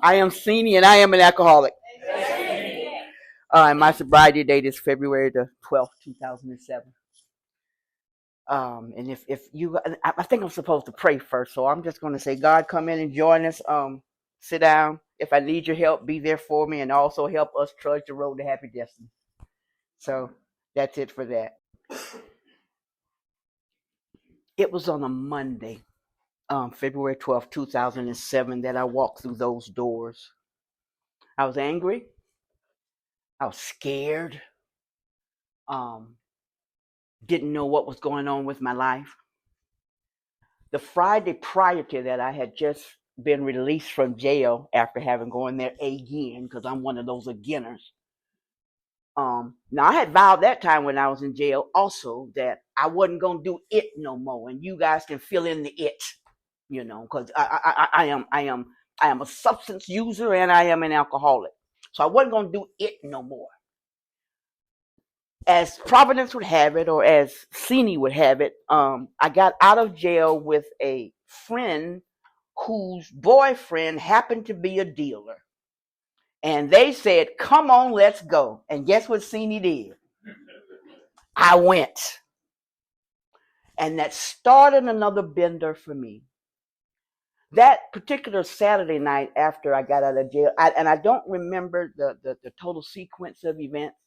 I am Senie, and I am an alcoholic. And my sobriety date is February the 12th, 2007. And if you, I think I'm supposed to pray first, so I'm just going to say, God, come in and join us. Sit down. If I need your help, be there for me, and also help us trudge the road to happy destiny. So that's it for that. It was on a Monday, February 12th, 2007, that I walked through those doors. I was angry. I was scared. Didn't know what was going on with my life. The Friday prior to that, I had just been released from jail after having gone there again, because I'm one of those againers. Now I had vowed that time when I was in jail also that I wasn't gonna do it no more, and you guys can fill in the it, because I am a substance user and I am an alcoholic, so I wasn't gonna do it no more. As Providence would have it, or as Senie would have it, I got out of jail with a friend whose boyfriend happened to be a dealer. And they said, come on, let's go. And guess what Senie did? I went. And that started another bender for me. That particular Saturday night after I got out of jail, and I don't remember the total sequence of events,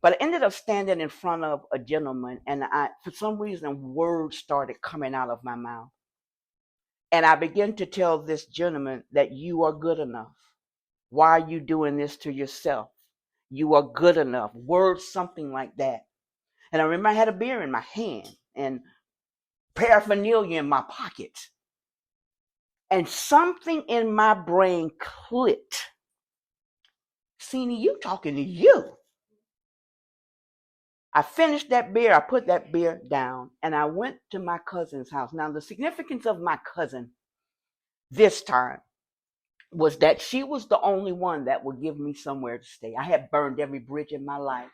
but I ended up standing in front of a gentleman, and for some reason, words started coming out of my mouth. And I began to tell this gentleman that you are good enough. Why are you doing this to yourself? You are good enough. Words, something like that. And I remember I had a beer in my hand and paraphernalia in my pocket. And something in my brain clicked. Senie, you talking to you. I finished that beer, I put that beer down, and I went to my cousin's house. Now, the significance of my cousin this time was that she was the only one that would give me somewhere to stay. I had burned every bridge in my life.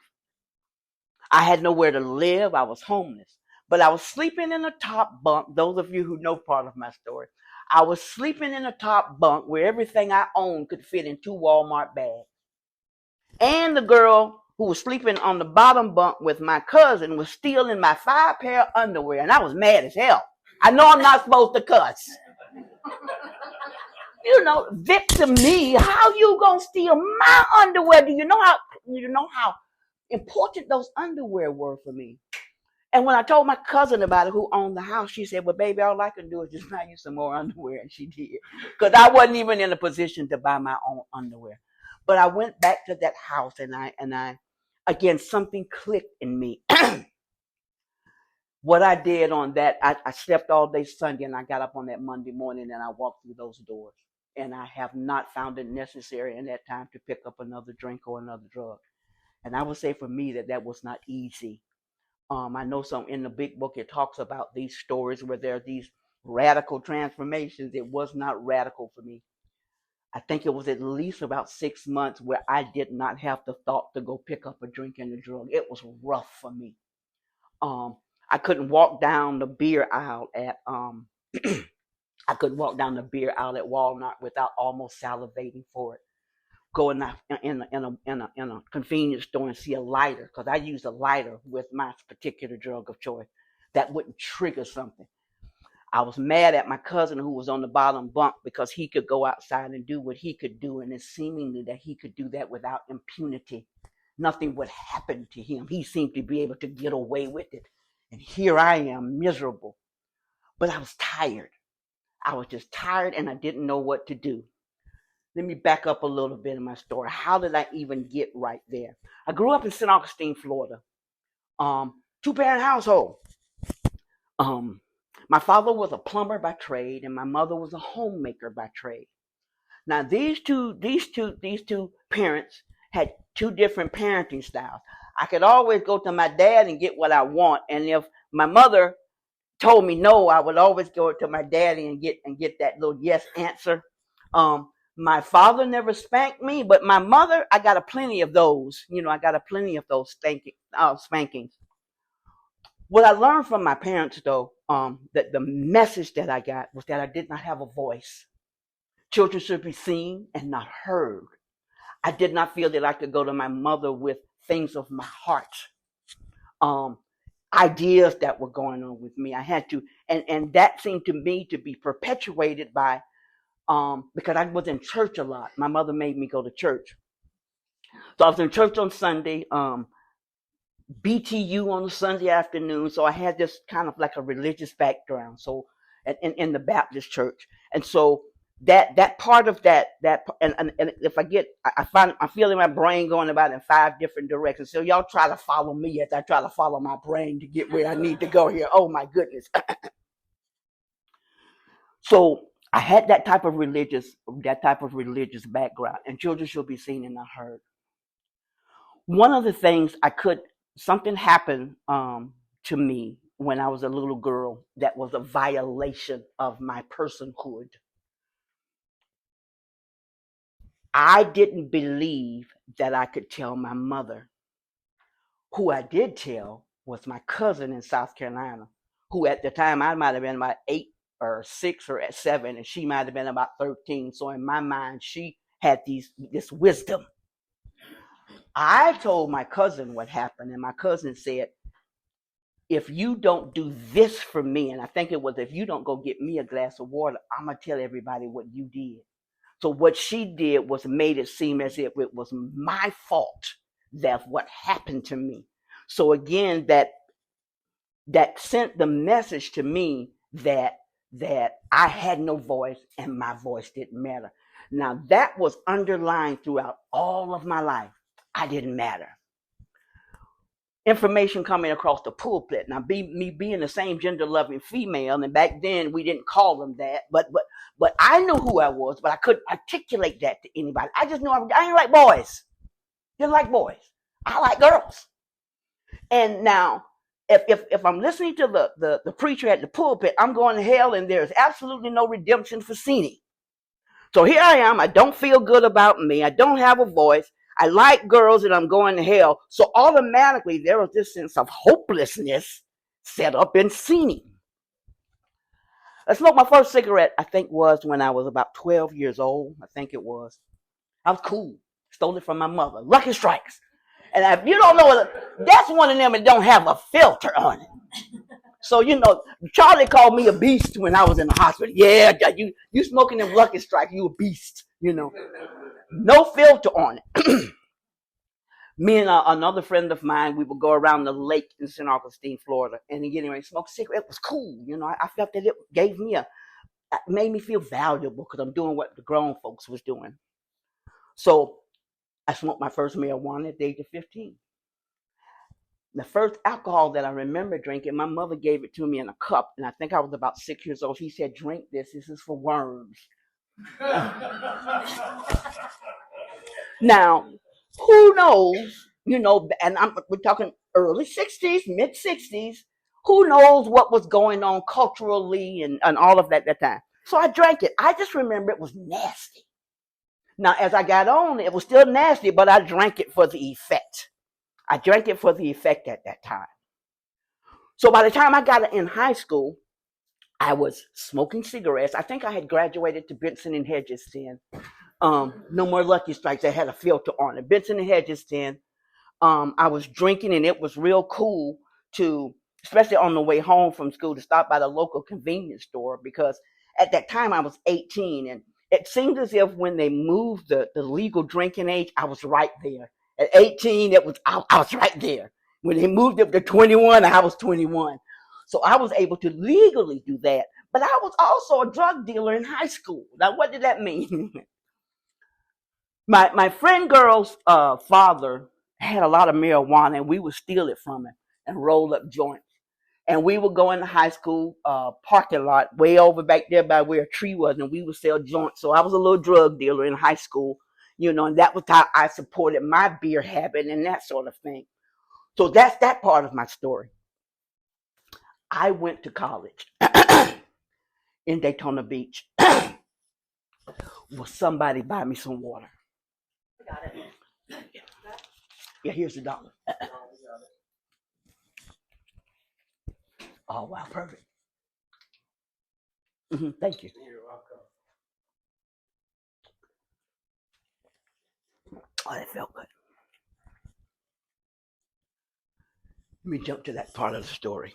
I had nowhere to live. I was homeless. But I was sleeping in a top bunk. Those of you who know part of my story, I was sleeping in a top bunk where everything I owned could fit in 2 Walmart bags. And the girl who was sleeping on the bottom bunk with my cousin was still in my 5 pair of underwear, and I was mad as hell. I know I'm not supposed to cuss. Victim me, how you gonna steal my underwear? Do you know how important those underwear were for me? And when I told my cousin about it, who owned the house, she said, well, baby, all I can do is just buy you some more underwear. And she did, because I wasn't even in a position to buy my own underwear. But I went back to that house, and I again, something clicked in me. What I did on that, I slept all day Sunday, and I got up on that Monday morning, and I walked through those doors. And I have not found it necessary in that time to pick up another drink or another drug. And I would say for me that was not easy. I know some in the big book, it talks about these stories where there are these radical transformations. It was not radical for me. I think it was at least about 6 months where I did not have the thought to go pick up a drink and a drug. It was rough for me. I couldn't walk down the beer aisle at I couldn't walk down the beer aisle at Walmart without almost salivating for it. Go in a convenience store and see a lighter, because I use a lighter with my particular drug of choice. That wouldn't trigger something. I was mad at my cousin who was on the bottom bunk because he could go outside and do what he could do, and it's seemingly that he could do that without impunity. Nothing would happen to him. He seemed to be able to get away with it. And here I am, miserable. But I was tired. I was just tired, and I didn't know what to do. Let me back up a little bit in my story. How did I even get right there? I grew up in St. Augustine, Florida. 2-parent household. My father was a plumber by trade, and my mother was a homemaker by trade. Now, these two parents had 2 different parenting styles. I could always go to my dad and get what I want, and if my mother told me no, I would always go to my daddy and get that little yes answer. My father never spanked me, but my mother, I got a plenty of those. I got a plenty of those spankings. What I learned from my parents, though, that the message that I got was that I did not have a voice. Children should be seen and not heard. I did not feel that I could go to my mother with things of my heart, um, ideas that were going on with me. I had to, and that seemed to me to be perpetuated by because I was in church a lot. My mother made me go to church, so I was in church on Sunday. BTU on a Sunday afternoon. So I had this kind of like a religious background. So in the Baptist church, and so that part of that and if I get I find I'm feeling my brain going about in 5 different directions. So y'all try to follow me as I try to follow my brain to get where I need to go here. Oh my goodness. So I had that type of religious background, and children should be seen and not heard. One of the things something happened to me when I was a little girl that was a violation of my personhood. I didn't believe that I could tell my mother. Who I did tell was my cousin in South Carolina, who at the time I might have been about 8 or 6 or 7, and she might have been about 13. So in my mind, she had this wisdom. I told my cousin what happened, and my cousin said, if you don't do this for me, and I think it was, if you don't go get me a glass of water, I'm going to tell everybody what you did. So what she did was made it seem as if it was my fault that what happened to me. So again, that sent the message to me that I had no voice and my voice didn't matter. Now that was underlined throughout all of my life. I didn't matter. Information coming across the pulpit. Now, me being the same gender-loving female, and back then we didn't call them that, but I knew who I was, but I couldn't articulate that to anybody. I just knew I didn't like boys. Didn't like boys. I like girls. And now, if I'm listening to the preacher at the pulpit, I'm going to hell, and there's absolutely no redemption for Senie. So here I am. I don't feel good about me. I don't have a voice. I like girls and I'm going to hell. So automatically there was this sense of hopelessness set up in Senie. I smoked my first cigarette, I think, was when I was about 12 years old. I think it was. I was cool. Stole it from my mother. Lucky Strikes. And if you don't know, that's one of them that don't have a filter on it. So, Charlie called me a beast when I was in the hospital. Yeah, you smoking them Lucky Strikes, you a beast, No filter on it. Me and another friend of mine, we would go around the lake in St. Augustine, Florida, and again, when I smoked a cigarette, it was cool. I felt that it made me feel valuable because I'm doing what the grown folks was doing. So I smoked my first marijuana at the age of 15. The first alcohol that I remember drinking, my mother gave it to me in a cup, and I think I was about 6 years old. She said, drink this. This is for worms. Now, who knows, and we're talking early 60s, mid 60s. Who knows what was going on culturally and all of that at that time. So I drank it. I just remember it was nasty. Now, as I got on, it was still nasty, but I drank it for the effect. I drank it for the effect at that time. So by the time I got in high school, I was smoking cigarettes. I think I had graduated to Benson and Hedges then. No more Lucky Strikes. They had a filter on it. Benson and Hedges then. I was drinking, and it was real cool to, especially on the way home from school, to stop by the local convenience store, because at that time I was 18, and it seemed as if when they moved the legal drinking age, I was right there. At 18, I was right there. When they moved up to 21, I was 21. So I was able to legally do that. But I was also a drug dealer in high school. Now, what did that mean? My friend girl's father had a lot of marijuana, and we would steal it from him and roll up joints. And we would go in the high school parking lot way over back there by where a tree was, and we would sell joints. So I was a little drug dealer in high school, and that was how I supported my beer habit and that sort of thing. So that's that part of my story. I went to college in Daytona Beach. Will somebody buy me some water? I got it. Yeah, here's the $1. Oh, wow, perfect. Thank you. You're welcome. Oh, that felt good. Let me jump to that part of the story.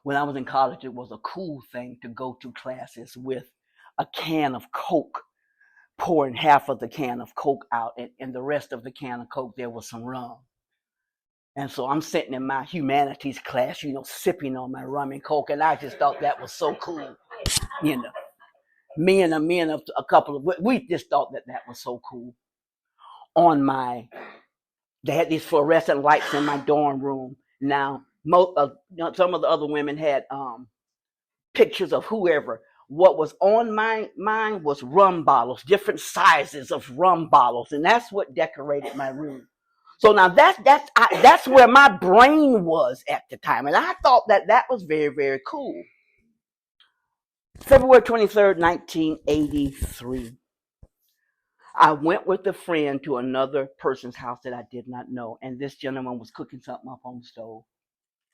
When I was in college, it was a cool thing to go to classes with a can of Coke, pouring half of the can of Coke out, and the rest of the can of Coke, there was some rum. And so I'm sitting in my humanities class, sipping on my rum and Coke, and I just thought that was so cool. You know, me and a couple of, we just thought that was so cool. They had these fluorescent lights in my dorm room. Now, some of the other women had pictures of whoever. What was on mine was rum bottles, different sizes of rum bottles, and that's what decorated my room. So now that's where my brain was at the time, and I thought that was very, very cool. February 23rd, 1983. I went with a friend to another person's house that I did not know, and this gentleman was cooking something up on the stove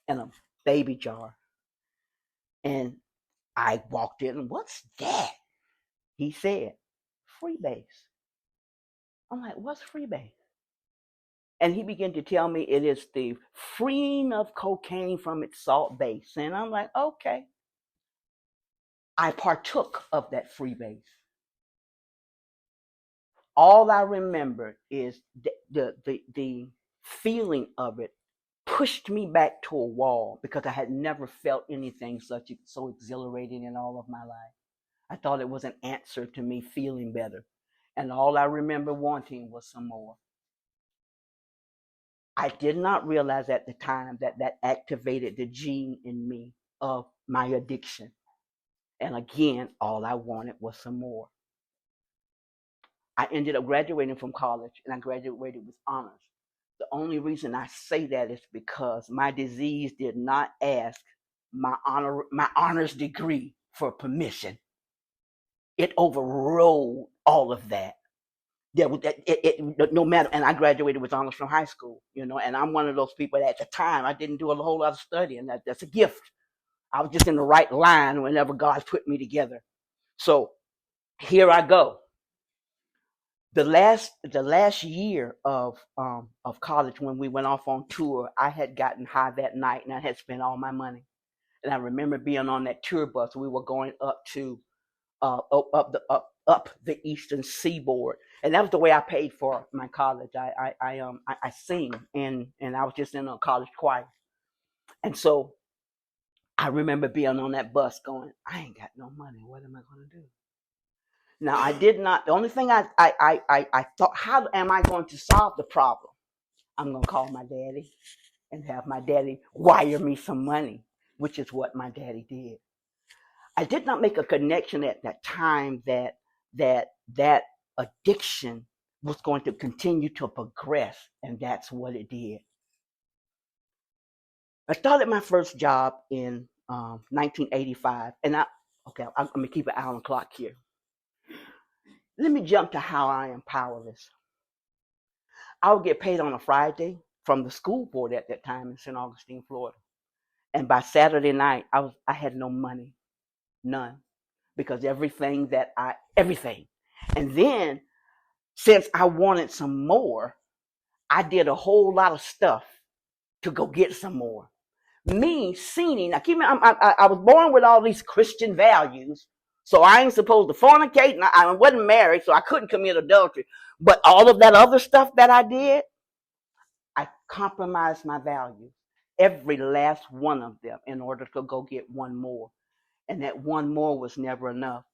in a baby jar. And I walked in, and what's that? He said, freebase. I'm like, what's freebase? And he began to tell me it is the freeing of cocaine from its salt base. And I'm like, okay. I partook of that freebase. All I remember is the feeling of it pushed me back to a wall because I had never felt anything so exhilarating in all of my life. I thought it was an answer to me feeling better. And all I remember wanting was some more. I did not realize at the time that activated the gene in me of my addiction. And again, all I wanted was some more. I ended up graduating from college, and I graduated with honors. The only reason I say that is because my disease did not ask my honors degree for permission. It overrode all of that. No matter, and I graduated with honors from high school, and I'm one of those people that at the time I didn't do a whole lot of studying. That's a gift. I was just in the right line whenever God put me together. So here I go. The last year of college, when we went off on tour, I had gotten high that night and I had spent all my money. And I remember being on that tour bus. We were going up to up the eastern seaboard, and that was the way I paid for my college. I sing, and I was just in a college choir, and so I remember being on that bus going, I ain't got no money. What am I going to do? Now I did not. The only thing I thought, how am I going to solve the problem? I'm going to call my daddy and have my daddy wire me some money, which is what my daddy did. I did not make a connection at that time that addiction was going to continue to progress, and that's what it did. I started my first job in 1985, and I'm gonna keep an eye on the clock here. Let me jump to how I am powerless. I would get paid on a Friday from the school board at that time in St. Augustine, Florida, and by Saturday night, I had no money, none, because everything. And then, since I wanted some more, I did a whole lot of stuff to go get some more. Me, Senie, now keep me, I was born with all these Christian values, so I ain't supposed to fornicate, and I wasn't married, so I couldn't commit adultery. But all of that other stuff that I did, I compromised my values, every last one of them, in order to go get one more. And that one more was never enough.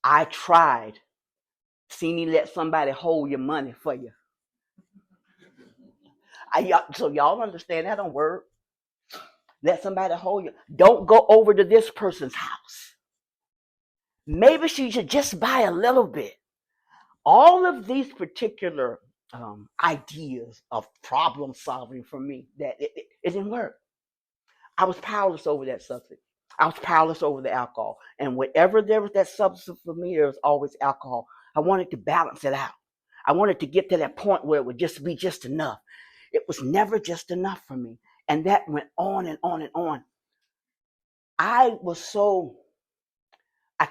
I tried. Senie, let somebody hold your money for you. So y'all understand that don't work. Let somebody hold you. Don't go over to this person's house. Maybe she should just buy a little bit. All of these particular ideas of problem solving for me, that it didn't work. I was powerless over that substance. I was powerless over the alcohol. And whenever there was that substance for me, there was always alcohol. I wanted to balance it out. I wanted to get to that point where it would just be just enough. It was never just enough for me. And that went on and on and on. I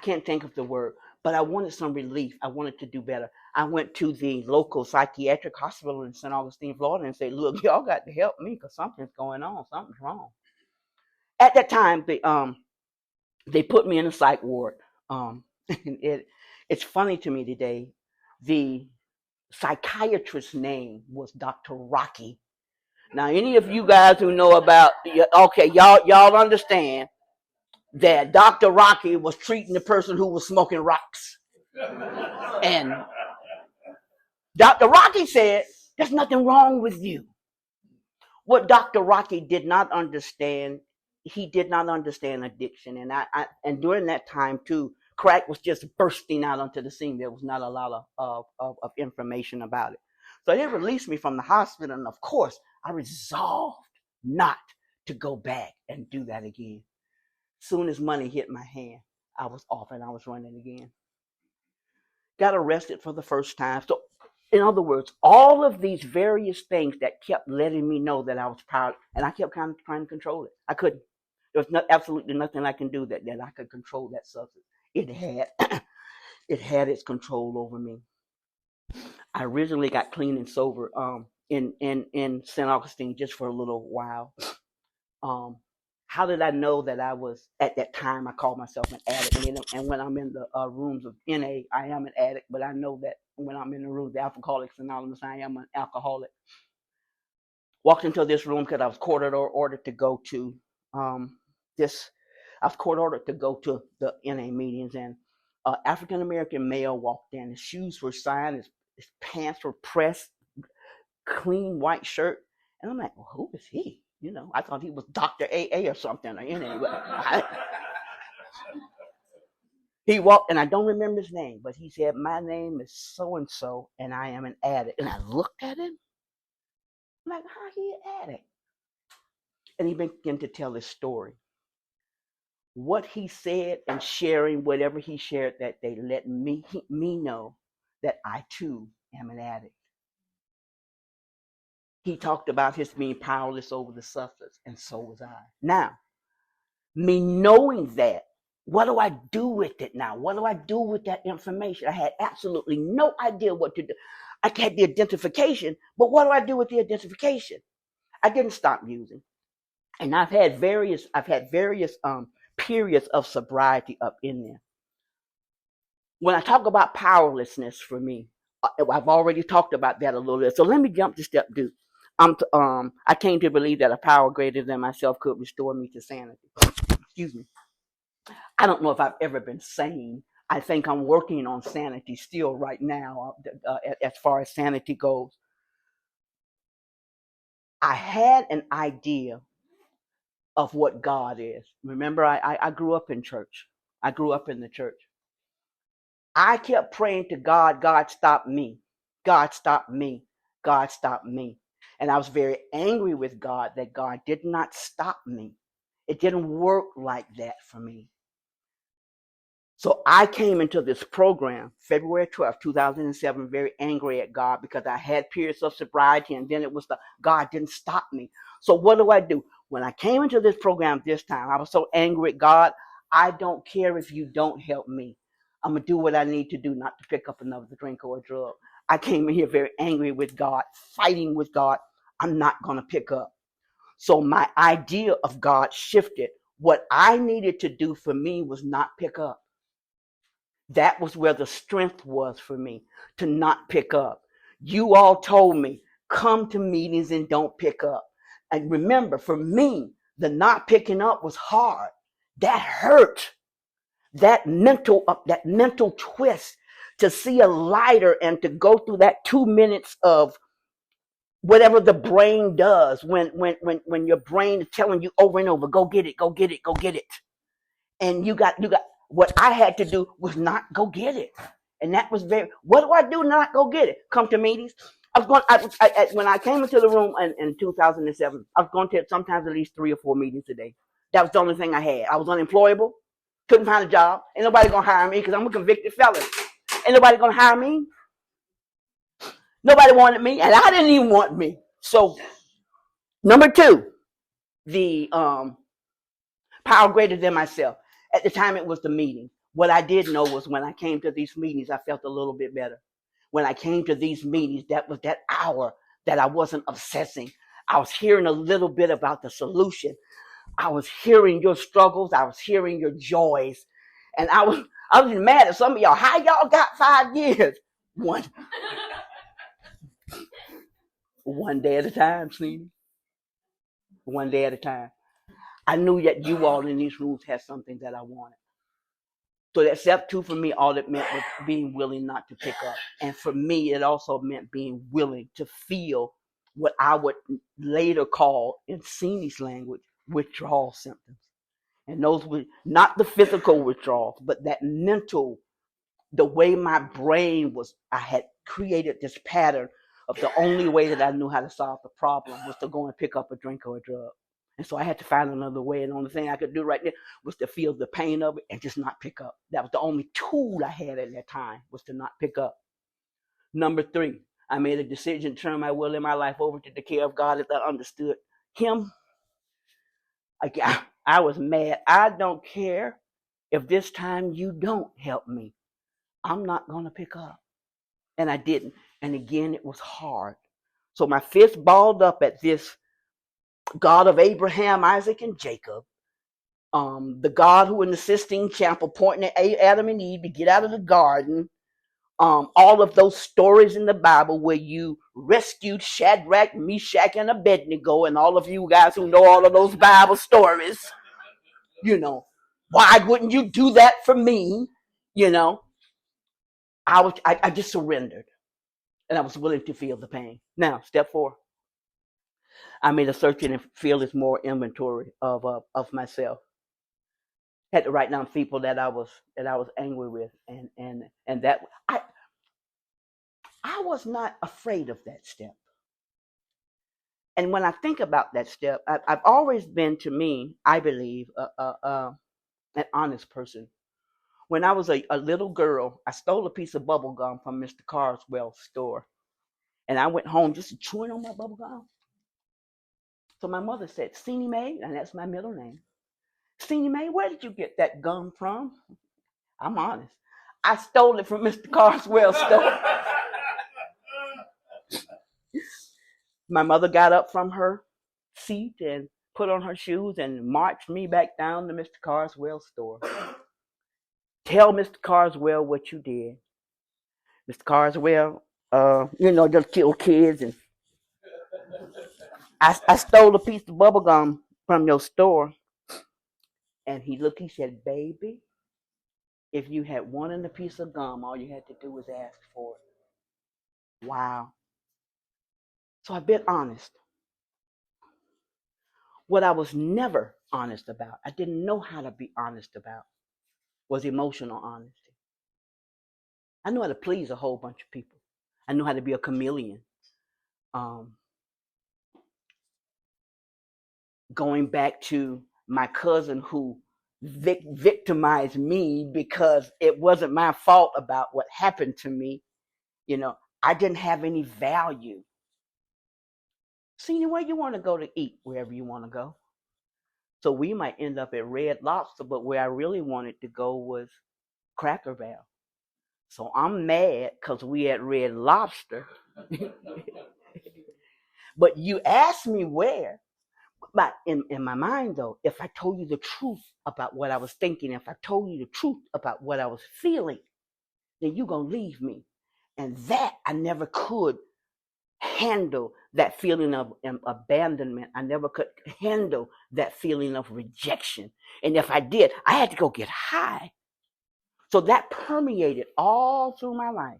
can't think of the word, but I wanted some relief. I wanted to do better. I went to the local psychiatric hospital in St. Augustine, Florida, and said, "Look, y'all got to help me because something's going on. Something's wrong." At that time, they put me in a psych ward. It's funny to me today. The psychiatrist's name was Dr. Rocky. Now, any of you guys who know about, okay, y'all understand that Dr. Rocky was treating the person who was smoking rocks. And Dr. Rocky said, "There's nothing wrong with you." What Dr. Rocky did not understand, he did not understand addiction. And during that time too, crack was just bursting out onto the scene. There was not a lot of information about it. So they released me from the hospital, and of course, I resolved not to go back and do that again. Soon as money hit my hand, I was off and I was running again. Got arrested for the first time. So, in other words, all of these various things that kept letting me know that I was proud, and I kept kind of trying to control it. I couldn't. There was absolutely nothing I can do that I could control that substance. It had its control over me. I originally got clean and sober in St. Augustine just for a little while. How did I know that I was, at that time, I called myself an addict. And when I'm in the rooms of NA, I am an addict, but I know that when I'm in the rooms of Alcoholics Anonymous, I am an alcoholic. Walked into this room because I was court ordered to go to I was court ordered to go to the NA meetings, and African-American male walked in. His shoes were signed, his pants were pressed, clean white shirt. And I'm like, well, who is he? I thought he was Dr. AA or something. He walked, and I don't remember his name, but he said, "My name is so-and-so, and I am an addict." And I looked at him. I'm like, how he an addict? And he began to tell his story. What he said and sharing whatever he shared that day let me know that I too am an addict. He talked about his being powerless over the substance, and so was I. Now, me knowing that, what do I do with it now? What do I do with that information? I had absolutely no idea what to do. I had the identification, but what do I do with the identification? I didn't stop using. And I've had various periods of sobriety up in there. When I talk about powerlessness for me, I've already talked about that a little bit. So let me jump to step 2. I came to believe that a power greater than myself could restore me to sanity. Excuse me. I don't know if I've ever been sane. I think I'm working on sanity still right now, as far as sanity goes. I had an idea of what God is. Remember, I grew up in church. I grew up in the church. I kept praying to God, "God, stop me. God, stop me. God, stop me." And I was very angry with God that God did not stop me. It didn't work like that for me. So I came into this program February 12th, 2007, very angry at God because I had periods of sobriety, and then it was God didn't stop me. So what do? When I came into this program this time, I was so angry at God. I don't care if you don't help me. I'm going to do what I need to do not to pick up another drink or a drug. I came in here very angry with God, fighting with God. I'm not going to pick up. So my idea of God shifted. What I needed to do for me was not pick up. That was where the strength was for me, to not pick up. You all told me, come to meetings and don't pick up. And remember, for me, the not picking up was hard. That hurt. That mental twist, to see a lighter and to go through that 2 minutes of whatever the brain does when your brain is telling you over and over, go get it, go get it, go get it. And you got what I had to do was not go get it. And that was what do I do not go get it? Come to meetings. When I came into the room in 2007, I was going to sometimes at least 3 or 4 meetings a day. That was the only thing I had. I was unemployable. Couldn't find a job. Ain't nobody gonna hire me because I'm a convicted felon. Ain't nobody gonna hire me. Nobody wanted me, and I didn't even want me. So, number 2, the power greater than myself. At the time, it was the meeting. What I did know was when I came to these meetings, I felt a little bit better. When I came to these meetings, that was that hour that I wasn't obsessing. I was hearing a little bit about the solution. I was hearing your struggles. I was hearing your joys. And I was mad at some of y'all. How y'all got 5 years? One day at a time, Senie. One day at a time. I knew that you all in these rooms had something that I wanted. So that step 2 for me, all it meant was being willing not to pick up. And for me, it also meant being willing to feel what I would later call, in Senie's language, withdrawal symptoms. And those were not the physical withdrawals, but that mental, the way my brain was, I had created this pattern of the only way that I knew how to solve the problem was to go and pick up a drink or a drug. And so I had to find another way. And the only thing I could do right there was to feel the pain of it and just not pick up. That was the only tool I had at that time, was to not pick up. Number 3, I made a decision to turn my will in my life over to the care of God as I understood Him. I was mad. I don't care if this time you don't help me. I'm not going to pick up. And I didn't. And again, it was hard. So my fist balled up at this God of Abraham, Isaac, and Jacob. The God who in the Sistine Chapel pointing at Adam and Eve to get out of the garden. All of those stories in the Bible where you rescued Shadrach, Meshach, and Abednego, and all of you guys who know all of those Bible stories, why wouldn't you do that for me? I just surrendered, and I was willing to feel the pain. Now, step 4, I made a searching and fearless more inventory of myself. Had to write down people that I was angry with, and that I was not afraid of that step. And when I think about that step, I've always been, to me, I believe, an honest person. When I was a little girl, I stole a piece of bubble gum from Mr. Carswell's store. And I went home just chewing on my bubble gum. So my mother said, Senie Mae, and that's my middle name. Senie Mae, where did you get that gum from? I'm honest. I stole it from Mr. Carswell's store. My mother got up from her seat and put on her shoes and marched me back down to Mr. Carswell's store. Tell Mr. Carswell what you did. Mr. Carswell, just kill kids. And I stole a piece of bubble gum from your store. And he said, baby, if you had wanted a piece of gum, all you had to do was ask for it. Wow. So I've been honest. What I was never honest about, I didn't know how to be honest about, was emotional honesty. I knew how to please a whole bunch of people. I knew how to be a chameleon. Going back to my cousin who victimized me because it wasn't my fault about what happened to me. I didn't have any value. Senie, where you want to go to eat? Wherever you want to go. So we might end up at Red Lobster, but where I really wanted to go was Cracker Barrel. So I'm mad because we at Red Lobster. But you asked me where. But in my mind, though, if I told you the truth about what I was thinking, if I told you the truth about what I was feeling, then you're going to leave me. And that I never could handle, that feeling of abandonment. I never could handle that feeling of rejection. And if I did, I had to go get high. So that permeated all through my life,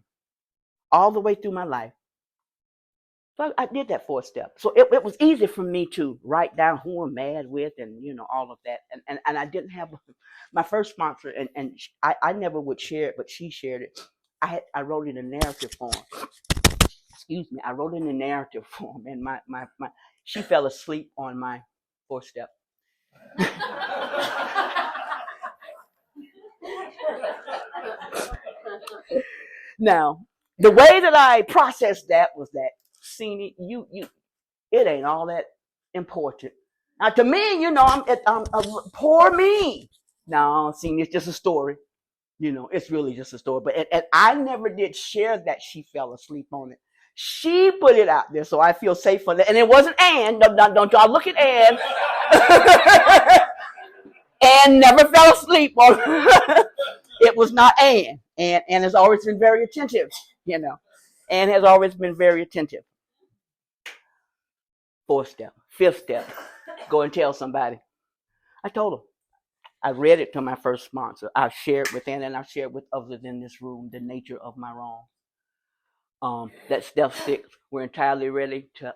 all the way through my life. So I did that 4th step. So it was easy for me to write down who I'm mad with and, all of that. And I didn't have my first sponsor, and I never would share it, but she shared it. I wrote it in narrative form. Excuse me. I wrote it in narrative form, and she fell asleep on my 4th step. Now, the way that I processed that was that, Senie, it ain't all that important. Now, to me, I'm poor me. No, Senie, it's just a story. It's really just a story. But and I never did share that she fell asleep on it. She put it out there, so I feel safe for that. And it wasn't Ann. Don't y'all look at Ann. Ann never fell asleep on it. It was not Ann. Ann has always been very attentive, Ann has always been very attentive. Fourth step. Fifth step. Go and tell somebody. I told her. I read it to my first sponsor. I've shared with Ann and I've shared with others in this room the nature of my wrong. That step 6, we're entirely ready to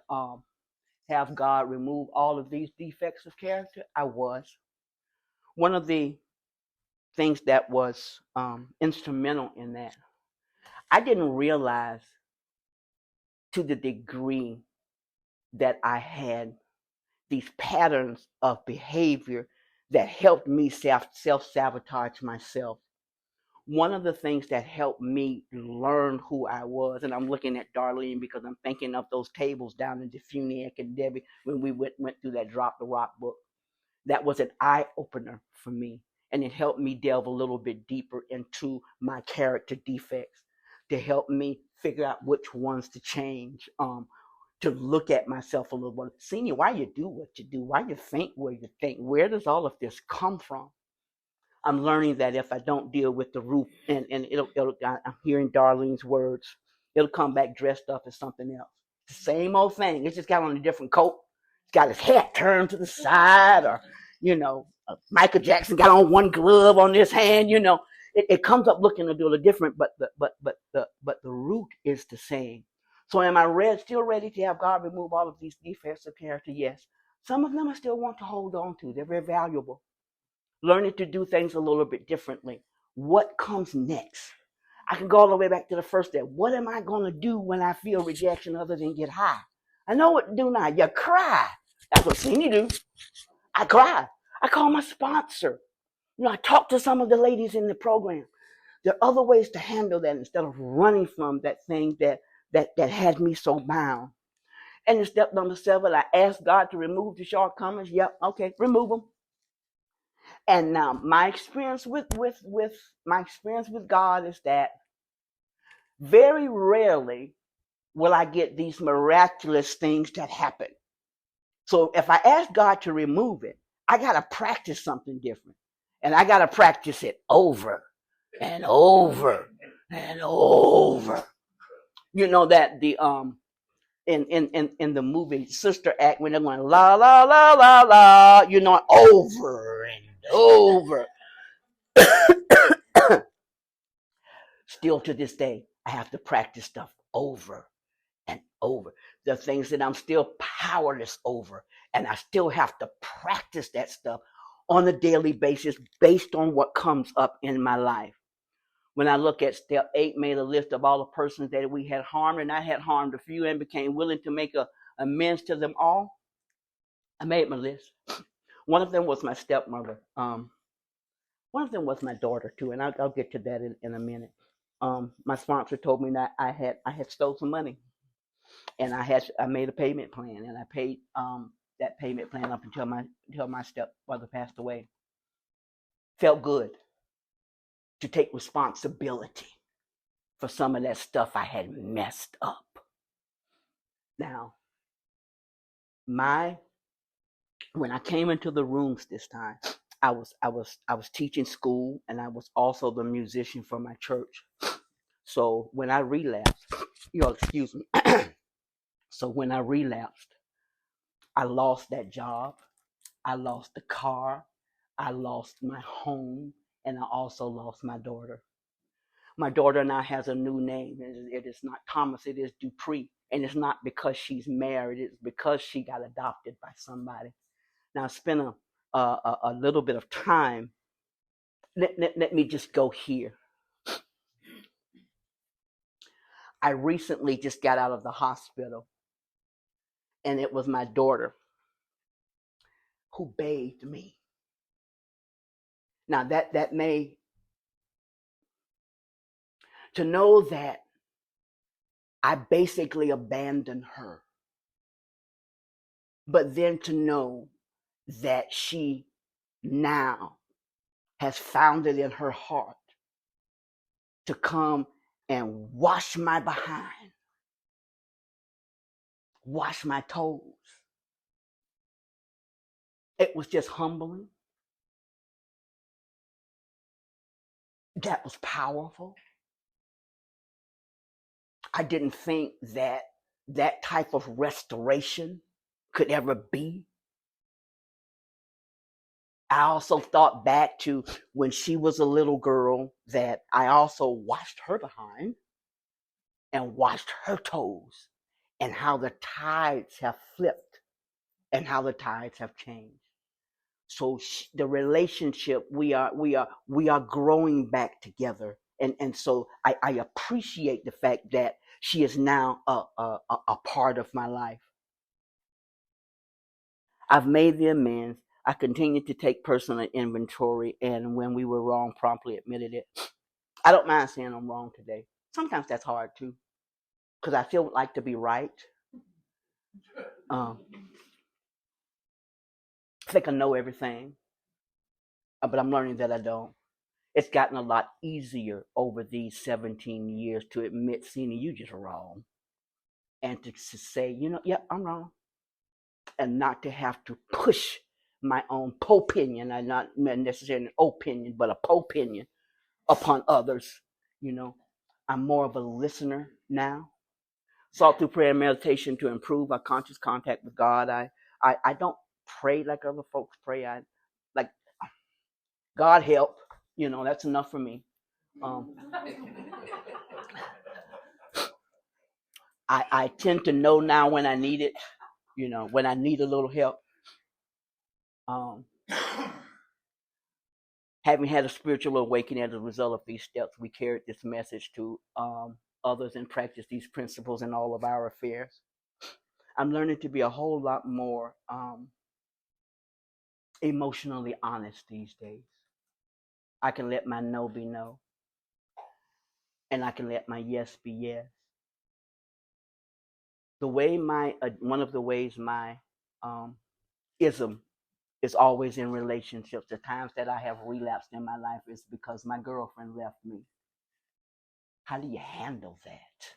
have God remove all of these defects of character. I was. One of the things that was instrumental in that, I didn't realize to the degree that I had these patterns of behavior that helped me self-sabotage myself. One of the things that helped me learn who I was, and I'm looking at Darlene because I'm thinking of those tables down in Defuniak and Debbie when we went through that Drop the Rock book. That was an eye-opener for me, and it helped me delve a little bit deeper into my character defects to help me figure out which ones to change, to look at myself a little bit. Senior, why you do what you do? Why you think where you think? Where does all of this come from? I'm learning that if I don't deal with the root, and I'm hearing Darlene's words, it'll come back dressed up as something else. The same old thing. It's just got on a different coat. It's got his hat turned to the side, or Michael Jackson got on one glove on this hand. It comes up looking a little different, but the root is the same. So am I still ready to have God remove all of these defects of character? Yes. Some of them I still want to hold on to. They're very valuable. Learning to do things a little bit differently. What comes next? I can go all the way back to the first step. What am I going to do when I feel rejection other than get high? I know what to do now. You cry. That's what Senie do. I cry. I call my sponsor. I talk to some of the ladies in the program. There are other ways to handle that instead of running from that thing that had me so bound. And in step number 7, I asked God to remove the shortcomings. Yep, okay, remove them. And now my experience with God is that very rarely will I get these miraculous things that happen. So if I ask God to remove it, I got to practice something different. And I got to practice it over and over and over. That the in the movie Sister Act, when they're going la la la la la, over and over. Still to this day, I have to practice stuff over and over. There are things that I'm still powerless over, and I still have to practice that stuff on a daily basis based on what comes up in my life. When I look at step 8, made a list of all the persons that we had harmed, and I had harmed a few and became willing to make amends to them all. I made my list. One of them was my stepmother. One of them was my daughter too, and I'll get to that in a minute. My sponsor told me that I had stole some money, and I made a payment plan, and I paid that payment plan up until my stepmother passed away. Felt good to take responsibility for some of that stuff I had messed up. Now, when I came into the rooms this time, I was teaching school, and I was also the musician for my church. So when I relapsed, excuse me. So when I relapsed, I lost that job, I lost the car, I lost my home, and I also lost my daughter. My daughter now has a new name. It is not Thomas, it is Dupree. And it's not because she's married, it's because she got adopted by somebody. Now, I spent a little bit of time. Let me just go here. I recently just got out of the hospital, and it was my daughter who bathed me. Now, that may, to know that I basically abandoned her, but then to know that she now has found it in her heart to come and wash my behind, wash my toes. It was just humbling. That was powerful. I didn't think that that type of restoration could ever be. I also thought back to when she was a little girl that I also washed her behind and washed her toes, and how the tides have flipped and how the tides have changed. So the relationship, we are growing back together, and so I appreciate the fact that she is now a part of my life. I've made the amends. I continue to take personal inventory, and when we were wrong, promptly admitted it. I don't mind saying I'm wrong today. Sometimes that's hard too, because I feel like to be right. Um, I think I know everything, but I'm learning that I don't. It's gotten a lot easier over these 17 years to admit, Senie, you just wrong, and to say, yep, I'm wrong, and not to have to push my own opinion, and not necessarily an opinion, but a opinion upon others. You know, I'm more of a listener now. Sought through prayer and meditation to improve our conscious contact with God. I don't pray like other folks pray. I like God help. That's enough for me. I tend to know now when I need it. When I need a little help. Um, Having had a spiritual awakening as a result of these steps, we carried this message to others and practice these principles in all of our affairs. I'm learning to be a whole lot more emotionally honest these days. I can let my no be no, and I can let my yes be yes. The way one of the ways my ism is always in relationships. The times that I have relapsed in my life is because my girlfriend left me. How do you handle that?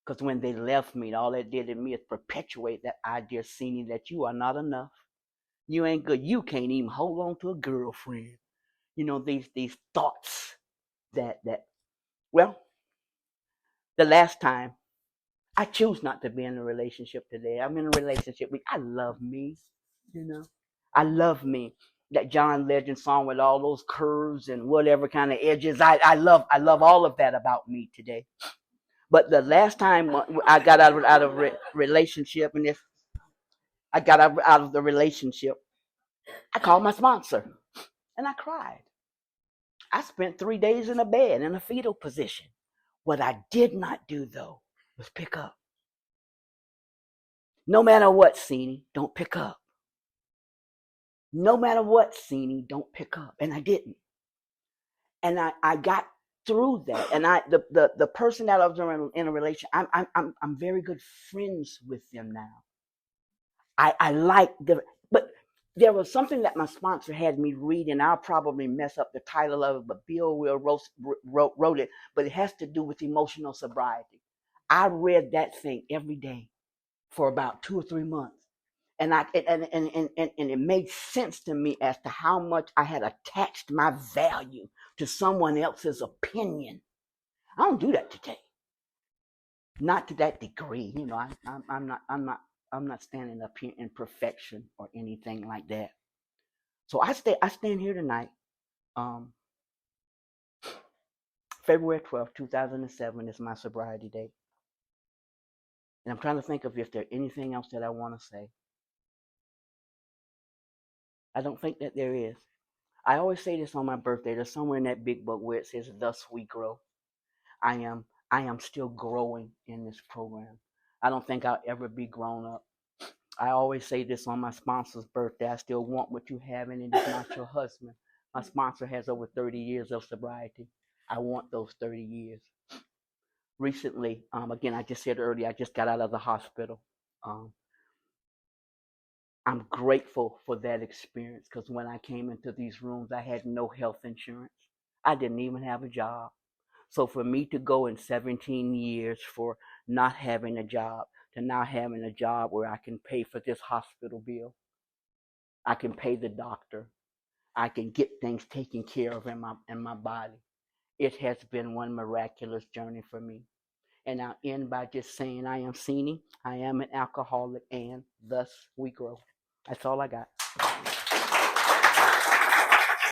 Because when they left me, all that did in me is perpetuate that idea, Senie, that you are not enough. You ain't good. You can't even hold on to a girlfriend. These thoughts that well, the last time I choose not to be in a relationship today. I'm in a relationship with I love me, you know. I love me. That John Legend song with all those curves and whatever kind of edges. I love all of that about me today. But the last time I got out of relationship, and if I got out of the relationship, I called my sponsor and I cried. I spent 3 days in a bed in a fetal position. What I did not do though was pick up. No matter what, Senie, don't pick up. No matter what, Senie, don't pick up. And I didn't. And I got through that. And the person that I was in a relation, I'm very good friends with them now. I like the, but there was something that my sponsor had me read, and I'll probably mess up the title of it, but Bill Will wrote it, but it has to do with emotional sobriety. I read that thing every day for about 2 or 3 months. And it made sense to me as to how much I had attached my value to someone else's opinion. I don't do that today, not to that degree. I'm not standing up here in perfection or anything like that. So I stand here tonight, um, February 12th, 2007 is my sobriety date, and I'm trying to think of if there's anything else that I want to say. I don't think that there is. I always say this on my birthday. There's somewhere in that big book where it says, "Thus we grow." I am I am still growing in this program. I don't think I'll ever be grown up. I always say this on my sponsor's birthday. I still want what you have, and it is not your husband. My sponsor has over 30 years of sobriety. I want those 30 years. Recently, again, I just said earlier, I just got out of the hospital. Um, I'm grateful for that experience because when I came into these rooms, I had no health insurance. I didn't even have a job. So for me to go in 17 years for not having a job to now having a job where I can pay for this hospital bill, I can pay the doctor, I can get things taken care of in my body. It has been one miraculous journey for me. And I'll end by just saying I am Senie. I am an alcoholic, and thus we grow. That's all I got.